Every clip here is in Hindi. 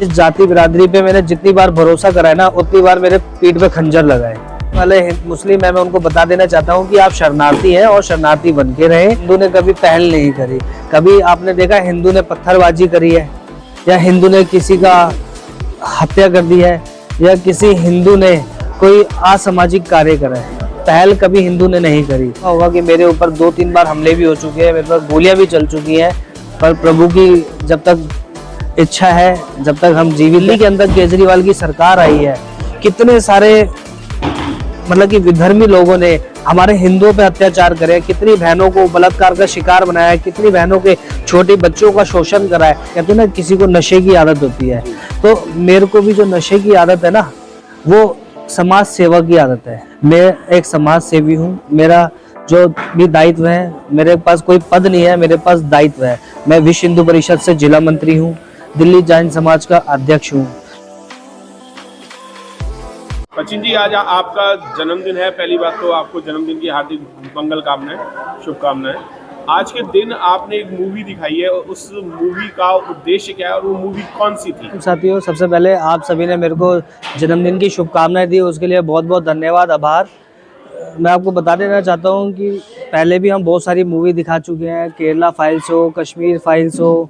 इस जाति बिरादरी पे मैंने जितनी बार भरोसा करा है ना, उतनी बार मेरे पीठ पे खंजर लगाए। वाले मुस्लिम है, मैं उनको बता देना चाहता हूँ कि आप शरणार्थी हैं और शरणार्थी बन के रहे। हिंदू ने कभी पहल नहीं करी। कभी आपने देखा हिंदू ने पत्थरबाजी करी है, या हिंदू ने किसी का हत्या कर दी है, या किसी हिंदू ने कोई असामाजिक कार्य करा है? पहल कभी हिंदू ने नहीं करी। होगा कि मेरे ऊपर 2-3 बार हमले भी हो चुके हैं, मेरे पास गोलियां भी चल चुकी हैं, पर प्रभु की जब तक इच्छा है, जब तक हम जीवित। दिल्ली के अंदर केजरीवाल की सरकार आई है, कितने सारे मतलब कि विधर्मी लोगों ने हमारे हिंदुओं पे अत्याचार करे, कितनी बहनों को बलात्कार का शिकार बनाया है, कितनी बहनों के छोटे बच्चों का शोषण करा है। कहते हैं ना, किसी को नशे की आदत होती है, तो मेरे को भी जो नशे की आदत है ना, वो समाज सेवा की आदत है। मैं एक समाज सेवी हूँ। मेरा जो भी दायित्व है, मेरे पास कोई पद नहीं है, मेरे पास दायित्व है। मैं विश्व हिंदू परिषद से जिला मंत्री हूँ, दिल्ली जैन समाज का अध्यक्ष हूँ। सचिन जी, आज आपका जन्मदिन है। पहली बात तो आपको जन्मदिन की हार्दिक मंगल कामनाएं, शुभकामनाएं। आज के दिन आपने एक मूवी दिखाई है, उस मूवी का उद्देश्य क्या है और वो मूवी कौन सी थी? साथियों, सबसे पहले आप सभी ने मेरे को जन्मदिन की शुभकामनाएं दी, उसके लिए बहुत बहुत धन्यवाद, आभार। मैं आपको बता देना चाहता हूं कि पहले भी हम बहुत सारी मूवी दिखा चुके हैं, केरला फाइल्स हो, कश्मीर फाइल्स हो,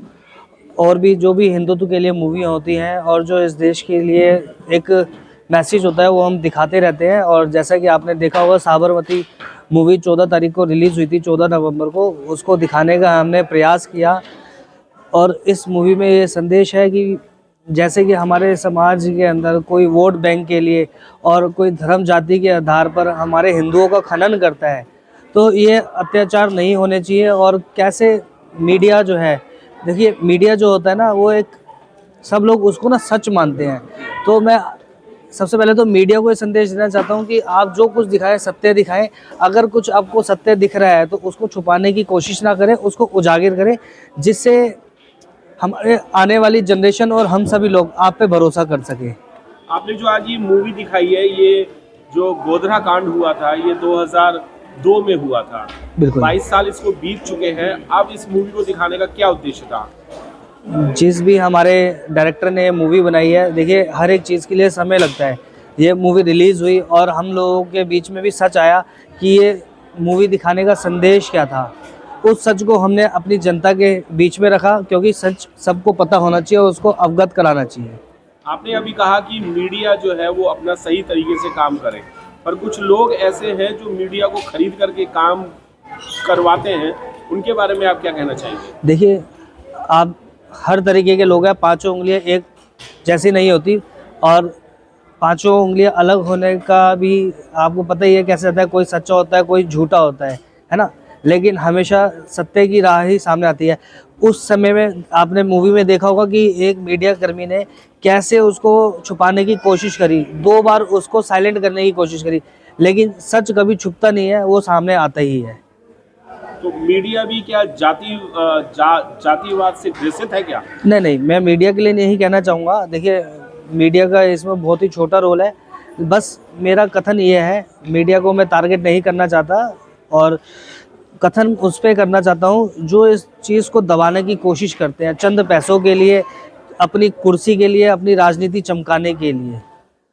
और भी जो भी हिंदुत्व के लिए मूवी होती हैं और जो इस देश के लिए एक मैसेज होता है, वो हम दिखाते रहते हैं। और जैसा कि आपने देखा होगा, साबरमती मूवी 14 तारीख को रिलीज़ हुई थी, 14 नवंबर को, उसको दिखाने का हमने प्रयास किया। और इस मूवी में ये संदेश है कि जैसे कि हमारे समाज के अंदर कोई वोट बैंक के लिए और कोई धर्म जाति के आधार पर हमारे हिंदुओं का खनन करता है, तो ये अत्याचार नहीं होने चाहिए। और कैसे मीडिया जो है, देखिए मीडिया जो होता है ना, वो एक, सब लोग उसको ना सच मानते हैं। तो मैं सबसे पहले तो मीडिया को ये संदेश देना चाहता हूँ कि आप जो कुछ दिखाएं, सत्य दिखाएं। अगर कुछ आपको सत्य दिख रहा है तो उसको छुपाने की कोशिश ना करें, उसको उजागर करें, जिससे हमारे आने वाली जनरेशन और हम सभी लोग आप पे भरोसा कर सके। आपने जो आज ये मूवी दिखाई है, ये जो गोधरा कांड हुआ था, ये 2002 में हुआ था। बिल्कुल 22 साल इसको बीत चुके हैं। अब इस मूवी को दिखाने का क्या उद्देश्य था? जिस भी हमारे डायरेक्टर ने ये मूवी बनाई है, देखिए हर एक चीज़ के लिए समय लगता है। ये मूवी रिलीज़ हुई और हम लोगों के बीच में भी सच आया कि ये मूवी दिखाने का संदेश क्या था। उस सच को हमने अपनी जनता के बीच में रखा, क्योंकि सच सबको पता होना चाहिए और उसको अवगत कराना चाहिए। आपने अभी कहा कि मीडिया जो है वो अपना सही तरीके से काम करे, पर कुछ लोग ऐसे हैं जो मीडिया को खरीद करके काम करवाते हैं, उनके बारे में आप क्या कहना चाहेंगे? देखिए, आप हर तरीके के लोग हैं, पांचों उंगलियां एक जैसी नहीं होती, और पांचों उंगलियां अलग होने का भी आपको पता ही है कैसे होता है। कोई सच्चा होता है, कोई झूठा होता है ना, लेकिन हमेशा सत्य की राह ही सामने आती है। उस समय में आपने मूवी में देखा होगा कि एक मीडिया कर्मी ने कैसे उसको छुपाने की कोशिश करी, 2 बार उसको साइलेंट करने की कोशिश करी, लेकिन सच कभी छुपता नहीं है, वो सामने आता ही है। तो मीडिया भी क्या जातिवाद से ग्रसित है क्या? नहीं, मैं मीडिया के लिए नहीं कहना चाहूँगा। देखिए, मीडिया का इसमें बहुत ही छोटा रोल है। बस मेरा कथन ये है, मीडिया को मैं टारगेट नहीं करना चाहता, और कथन उस पर करना चाहता हूँ जो इस चीज़ को दबाने की कोशिश करते हैं, चंद पैसों के लिए, अपनी कुर्सी के लिए, अपनी राजनीति चमकाने के लिए।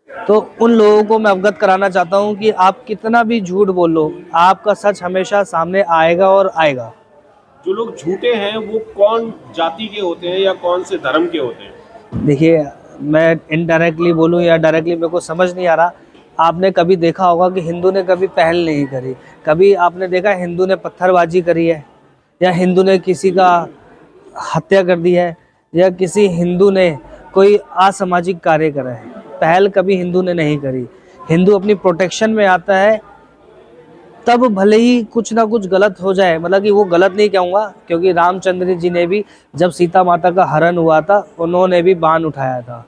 तो उन लोगों को मैं अवगत कराना चाहता हूं कि आप कितना भी झूठ बोलो, आपका सच हमेशा सामने आएगा और आएगा। जो लोग झूठे हैं वो कौन जाति के होते हैं या कौन से धर्म के होते हैं? देखिए, मैं इनडायरेक्टली बोलूं या डायरेक्टली, मेरे को समझ नहीं आ रहा। आपने कभी देखा होगा कि हिंदू ने कभी पहल नहीं करी। कभी आपने देखा हिंदू ने पत्थरबाजी करी है, या हिंदू ने किसी का हत्या कर दी है, या किसी हिंदू ने कोई असामाजिक कार्य करा है? पहल कभी हिंदू ने नहीं करी। हिंदू अपनी प्रोटेक्शन में आता है, तब भले ही कुछ ना कुछ गलत हो जाए, मतलब कि वो गलत नहीं कहूँगा, क्योंकि रामचंद्र जी ने भी जब सीता माता का हरण हुआ था, उन्होंने भी बाण उठाया था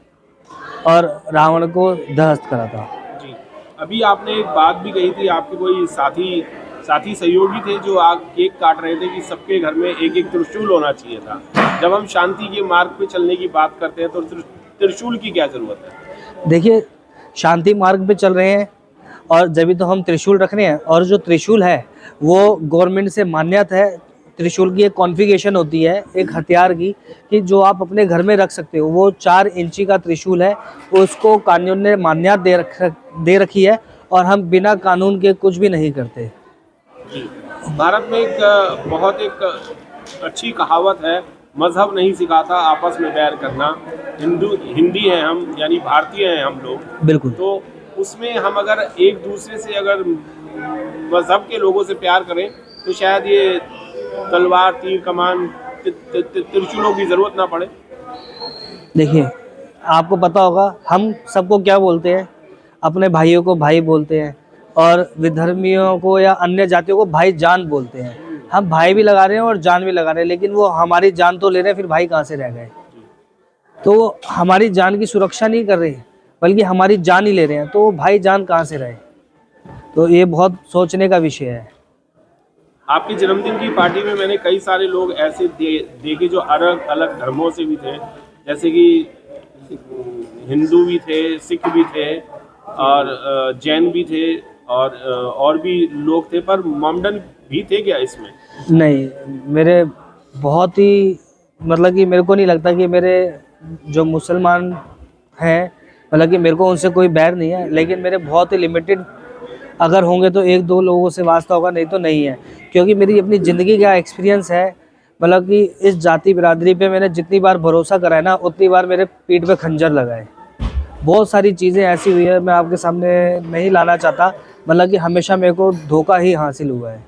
और रावण को ध्वस्त करा था। जी, अभी आपने एक बात भी कही थी, आपके कोई साथी सहयोगी थे जो आग केक काट रहे थे कि सबके घर में एक एक त्रिशूल होना चाहिए था। जब हम शांति के मार्ग पे चलने की बात करते हैं तो त्रिशूल की क्या जरूरत है? देखिए, शांति मार्ग पे चल रहे हैं और जब भी तो हम त्रिशूल रख रहे हैं, और जो त्रिशूल है वो गवर्नमेंट से मान्यता है, त्रिशूल की एक कॉन्फ़िगरेशन होती है, एक हथियार की, कि जो आप अपने घर में रख सकते हो। वो 4 इंची का त्रिशूल है, उसको कानून ने मान्यता दे रखी है और हम बिना कानून के कुछ भी नहीं करते। जी। भारत में एक अच्छी कहावत है, मजहब नहीं सिखाता आपस में बैर करना। हिंदी हैं हम, यानी भारतीय हैं हम लोग। बिल्कुल। तो उसमें हम अगर एक दूसरे से अगर मजहब के लोगों से प्यार करें तो शायद ये तलवार, तीर कमान, त्रिशूलों की जरूरत ना पड़े। देखिए, आपको पता होगा हम सबको क्या बोलते हैं, अपने भाइयों को भाई बोलते हैं और विधर्मियों को या अन्य जातियों को भाईजान बोलते हैं। हम भाई भी लगा रहे हैं और जान भी लगा रहे हैं, लेकिन वो हमारी जान तो ले रहे हैं, फिर भाई कहाँ से रह गए। तो वो हमारी जान की सुरक्षा नहीं कर रहे, बल्कि हमारी जान ही ले रहे हैं, तो वो भाई जान कहाँ से रहे। तो ये बहुत सोचने का विषय है। आपके जन्मदिन की पार्टी में मैंने कई सारे लोग ऐसे देखे जो अलग अलग धर्मों से भी थे, जैसे कि हिंदू भी थे, सिख भी थे और जैन भी थे और भी लोग थे, पर मोमडन भी थे क्या इसमें? नहीं, मेरे बहुत ही मतलब कि मेरे को नहीं लगता कि मेरे जो मुसलमान हैं, मतलब कि मेरे को उनसे कोई बैर नहीं है, लेकिन मेरे बहुत ही लिमिटेड अगर होंगे तो 1-2 लोगों से वास्ता होगा, नहीं तो नहीं है। क्योंकि मेरी अपनी ज़िंदगी का एक्सपीरियंस है, मतलब कि इस जाति बिरादरी पे मैंने जितनी बार भरोसा करा है ना, उतनी बार मेरे पीठ पे खंजर लगा है। बहुत सारी चीज़ें ऐसी हुई है, मैं आपके सामने नहीं लाना चाहता, मतलब कि हमेशा मेरे को धोखा ही हासिल हुआ है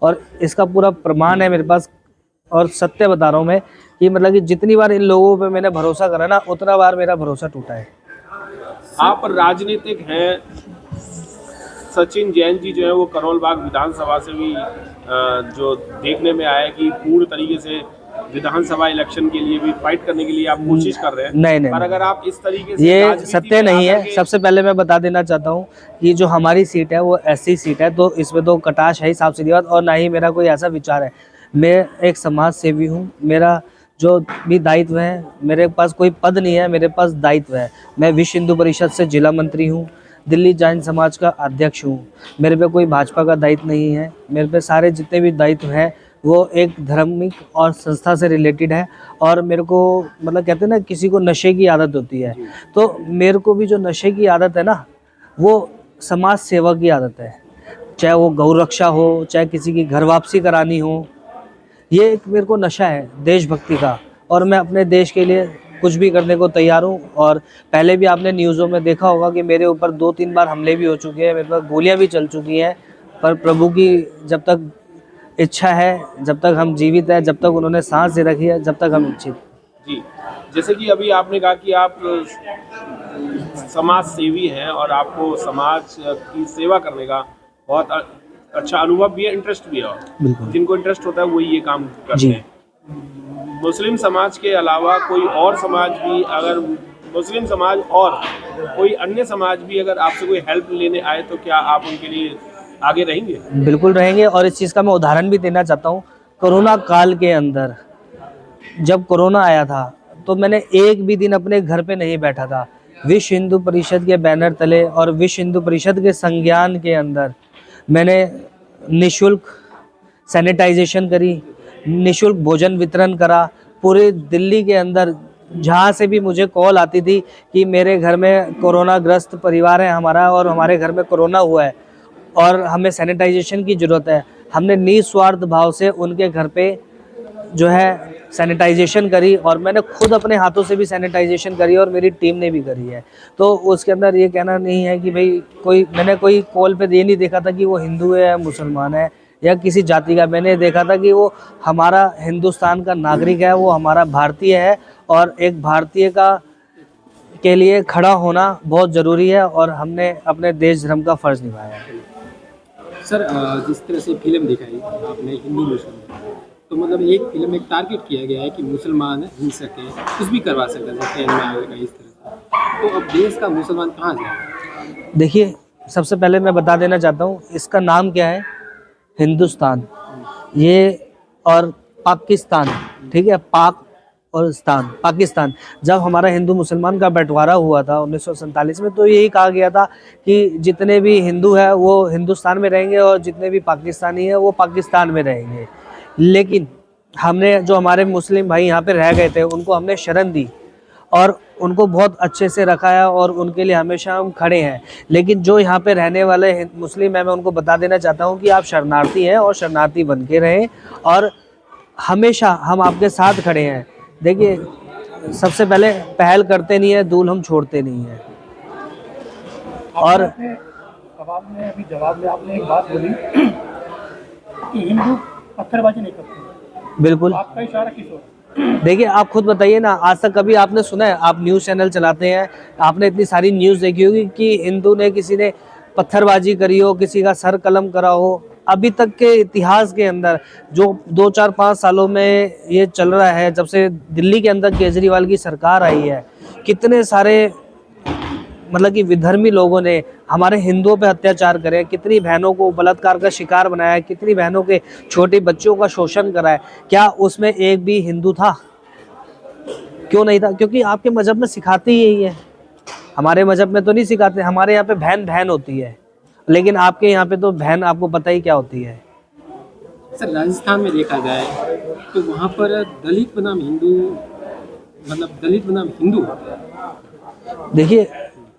और इसका पूरा प्रमाण है मेरे पास। और सत्य बता रहा हूँ मैं कि मतलब कि जितनी बार इन लोगों पे मैंने भरोसा करा ना, उतना बार मेरा भरोसा टूटा है। आप राजनीतिक हैं। सचिन जैन जी जो है वो करोल बाग विधानसभा से भी जो देखने में आया कि पूर्ण तरीके से विधानसभा इलेक्शन के लिए भी फाइट करने के लिए आप कोशिश कर रहे हैं। नहीं, पर अगर आप इस तरीके से ये राजनीति सत्य में नहीं है। आकर के- सबसे पहले मैं बता देना चाहता हूँ कि जो हमारी सीट है वो एससी सीट है, तो इसमें तो कटाश है ही, साफ सीधी बात। और ना ही मेरा कोई ऐसा विचार है। मैं एक समाज सेवी हूँ। मेरा जो भी दायित्व है, मेरे पास कोई पद नहीं है, मेरे पास दायित्व है। मैं विश्व हिंदू परिषद से जिला मंत्री हूँ, दिल्ली जैन समाज का अध्यक्ष हूँ। मेरे पे कोई भाजपा का दायित्व नहीं है। मेरे पे सारे जितने भी दायित्व हैं वो एक धार्मिक और संस्था से रिलेटेड है। और मेरे को मतलब कहते हैं ना, किसी को नशे की आदत होती है, तो मेरे को भी जो नशे की आदत है ना, वो समाज सेवा की आदत है। चाहे वो गौ रक्षा हो, चाहे किसी की घर वापसी करानी हो, ये एक मेरे को नशा है देशभक्ति का। और मैं अपने देश के लिए कुछ भी करने को तैयार हूँ। और पहले भी आपने न्यूज़ों में देखा होगा कि मेरे ऊपर 2-3 बार हमले भी हो चुके हैं, मेरे पास गोलियां भी चल चुकी हैं। पर प्रभु की जब तक इच्छा है, जब तक हम जीवित हैं, जब तक उन्होंने सांस दे रखी है, जब तक हम इच्छित। जी, जैसे कि अभी आपने कहा कि आप समाज सेवी हैं और आपको समाज की सेवा करने का बहुत अच्छा अनुभव भी है, इंटरेस्ट भी है। बिल्कुल। जिनको इंटरेस्ट होता है वही ये काम करते जी। हैं। मुस्लिम समाज के अलावा कोई और समाज भी, अगर मुस्लिम समाज और कोई अन्य समाज भी अगर आपसे कोई हेल्प लेने आए तो क्या आप उनके लिए आगे रहेंगे? बिल्कुल रहेंगे। और इस चीज़ का मैं उदाहरण भी देना चाहता हूँ। कोरोना काल के अंदर जब कोरोना आया था, तो मैंने एक भी दिन अपने घर पे नहीं बैठा था। विश्व हिंदू परिषद के बैनर तले और विश्व हिंदू परिषद के संज्ञान के अंदर मैंने निःशुल्क सैनिटाइजेशन करी, निःशुल्क भोजन वितरण करा। पूरे दिल्ली के अंदर जहाँ से भी मुझे कॉल आती थी कि मेरे घर में कोरोना ग्रस्त परिवार है हमारा, और हमारे घर में कोरोना हुआ है और हमें सैनिटाइजेशन की ज़रूरत है, हमने निस्वार्थ भाव से उनके घर पे जो है सैनिटाइजेशन करी। और मैंने खुद अपने हाथों से भी सैनिटाइजेशन करी और मेरी टीम ने भी करी है। तो उसके अंदर ये कहना नहीं है कि भाई मैंने कोई कॉल पे ये नहीं देखा था कि वो हिंदू है या मुसलमान है या किसी जाति का। मैंने देखा था कि वो हमारा हिंदुस्तान का नागरिक है, वो हमारा भारतीय है, और एक भारतीय का के लिए खड़ा होना बहुत ज़रूरी है। और हमने अपने देश धर्म का फ़र्ज़ निभाया है। सर, जिस तरह से फिल्म दिखाई आपने हिंदू मुसलमान, तो मतलब एक फिल्म में टारगेट किया गया है कि मुसलमान हिंसक है, कुछ भी करवा सकता है, ट्रेन में आएगा इस तरह से। तो अब देश का मुसलमान कहाँ जाएगा? देखिए, सबसे पहले मैं बता देना चाहता हूँ, इसका नाम क्या है, हिंदुस्तान। ये और पाकिस्तान, ठीक है, पाक और स्थान, पाकिस्तान। जब हमारा हिंदू मुसलमान का बंटवारा हुआ था 1947 में, तो यही कहा गया था कि जितने भी हिंदू हैं वो हिंदुस्तान में रहेंगे और जितने भी पाकिस्तानी हैं वो पाकिस्तान में रहेंगे। लेकिन हमने जो हमारे मुस्लिम भाई यहाँ पे रह गए थे उनको हमने शरण दी और उनको बहुत अच्छे से रखा है और उनके लिए हमेशा हम खड़े हैं। लेकिन जो यहाँ पे रहने वाले मुस्लिम हैं, मैं उनको बता देना चाहता हूँ कि आप शरणार्थी हैं और शरणार्थी बन के रहें और हमेशा हम आपके साथ खड़े हैं। देखिए, सबसे पहले पहल करते नहीं है, दूल हम छोड़ते नहीं हैं। और सवाल में अभी जवाब में आपने एक बात बोली कि हिंदू पत्थरबाजी नहीं करते, बिल्कुल, आपका इशारा किस ओर? देखिए आप खुद बताइए ना, आज तक कभी आपने सुना है, आप न्यूज़ चैनल चलाते हैं, आपने इतनी सारी न्यूज़ देखी होगी कि हिंदू ने किसी ने पत्थरबाजी करी हो, किसी का सर कलम करा हो? अभी तक के इतिहास के अंदर जो 2, 4, 5 सालों में ये चल रहा है, जब से दिल्ली के अंदर केजरीवाल की सरकार आई है, कितने सारे मतलब कि विधर्मी लोगों ने हमारे हिंदुओं पे अत्याचार करे, कितनी बहनों को बलात्कार का शिकार बनाया है, कितनी बहनों के छोटे बच्चों का शोषण करा है। क्या उसमें एक भी हिंदू था? क्यों नहीं था? क्योंकि आपके मजहब में सिखाते ही यही है, हमारे मजहब में तो नहीं सिखाते। हमारे यहाँ पे बहन बहन होती है, लेकिन आपके यहाँ पे तो बहन आपको पता ही क्या होती है। सर राजस्थान में देखा जाए तो वहाँ पर दलित बनाम हिंदू, मतलब दलित बनाम हिंदू होता है। देखिए,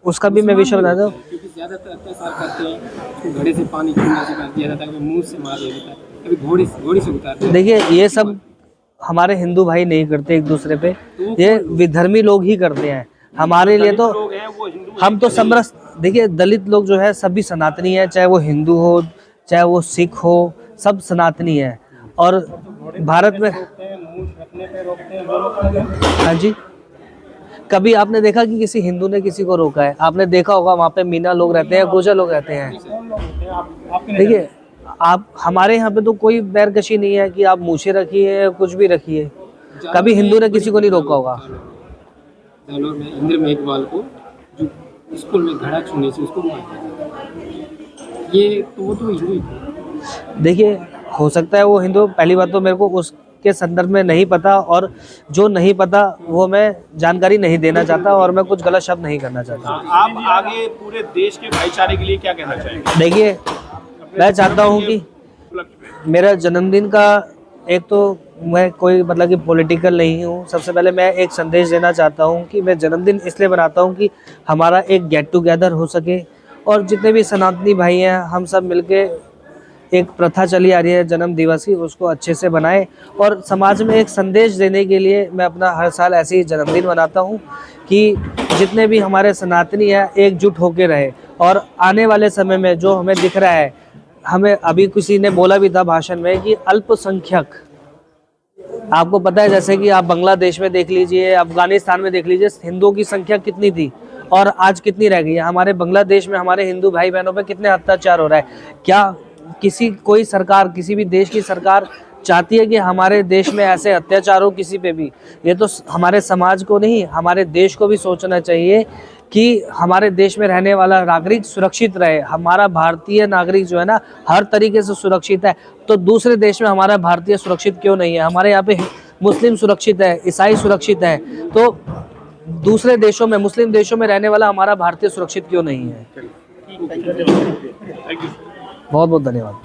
उसका भी मैं विषय बता दूँ, क्योंकि ज़्यादातर अत्याचार करते हैं, उसको घड़े से पानी छूने से कर दिया जाता है, कभी मुंह से मार दिया जाता है, कभी घोड़ी से उतारते हैं। देखिए ये सब हमारे हिंदू भाई नहीं करते एक दूसरे पे, ये विधर्मी लोग ही करते हैं। हमारे लिए तो लोग हैं वो हिंदू हम तो समरस, देखिए दलित लोग जो है सभी सनातनी है, चाहे वो हिंदू हो चाहे वो सिख हो, सब सनातनी है। और भारत में हाँ जी, कभी आपने देखा कि किसी हिंदू ने किसी को रोका है? आपने देखा होगा वहाँ पे मीना लोग रहते हैं, गुर्जर लोग रहते हैं। देखिए आप, हमारे यहाँ पे तो कोई बैरकशी नहीं है कि आप मूछें रखिए कुछ भी रखिए, कभी हिंदू ने किसी को नहीं रोका होगा। जालोर में इंद्र मेघवाल को जो स्कूल में घड़ा छूने से उसको मार दिया, ये तो वो तो हिंदू ही थे। देखिए हो सकता है वो हिंदू, पहली बात तो मेरे को उसके संदर्भ में नहीं पता, और जो नहीं पता वो मैं जानकारी नहीं देना चाहता और मैं कुछ गलत शब्द नहीं करना चाहता। आप आगे पूरे देश के भाईचारे के लिए क्या कहना चाहेंगे? देखिए मैं चाहता हूँ कि मेरा जन्मदिन का, एक तो मैं कोई मतलब कि पॉलिटिकल नहीं हूँ, सबसे पहले मैं एक संदेश देना चाहता हूँ कि मैं जन्मदिन इसलिए बनाता हूँ कि हमारा एक गेट टुगेदर हो सके और जितने भी सनातनी भाई हैं हम सब मिलके, एक प्रथा चली आ रही है जन्म दिवस की, उसको अच्छे से बनाएं और समाज में एक संदेश देने के लिए मैं अपना हर साल ऐसे ही जन्मदिन मनाता हूँ कि जितने भी हमारे सनातनी हैं एकजुट होके रहे। और आने वाले समय में जो हमें दिख रहा है, हमें अभी किसी ने बोला भी था भाषण में कि अल्पसंख्यक, आपको पता है जैसे कि आप बांग्लादेश में देख लीजिए, अफगानिस्तान में देख लीजिए, हिंदुओं की संख्या कितनी थी और आज कितनी रह गई है। हमारे बांग्लादेश में हमारे हिंदू भाई बहनों पे कितने अत्याचार हो रहा है। क्या कोई सरकार, किसी भी देश की सरकार चाहती है कि हमारे देश में ऐसे अत्याचार हो किसी पे भी? ये तो हमारे समाज को नहीं, हमारे देश को भी सोचना चाहिए कि हमारे देश में रहने वाला नागरिक सुरक्षित रहे। हमारा भारतीय नागरिक जो है ना हर तरीके से सुरक्षित है, तो दूसरे देश में हमारा भारतीय सुरक्षित क्यों नहीं है? हमारे यहाँ पे मुस्लिम सुरक्षित है, ईसाई सुरक्षित है, तो दूसरे देशों में, मुस्लिम देशों में रहने वाला हमारा भारतीय सुरक्षित क्यों नहीं है? Thank you. बहुत बहुत धन्यवाद।